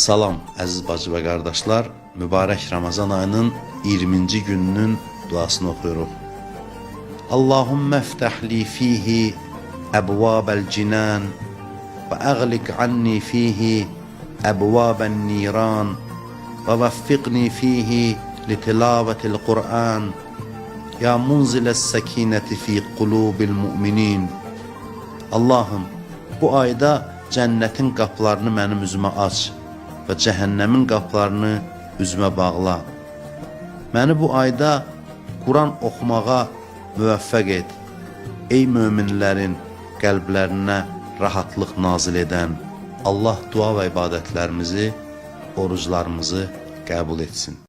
Salam əziz bacı və qardaşlar, mübarək Ramazan ayının 20-ci gününün duasını oxuyuruq. Allahümmə əftəhli fihi əbvabəl cinan və əğliq anni fihi əbvəbən niran və vəffiqni fihi litilavətil Qur'an ya munziləs səkinəti fi qulubil müminin. Allahım, bu ayda cənnətin qapılarını mənim üzümə aç və cəhənnəmin qapılarını üzümə bağla. Məni bu ayda Quran oxumağa müvəffəq et. Ey möminlərin qəlblərinə rahatlıq nazil edən Allah dua və ibadətlərimizi, oruclarımızı qəbul etsin.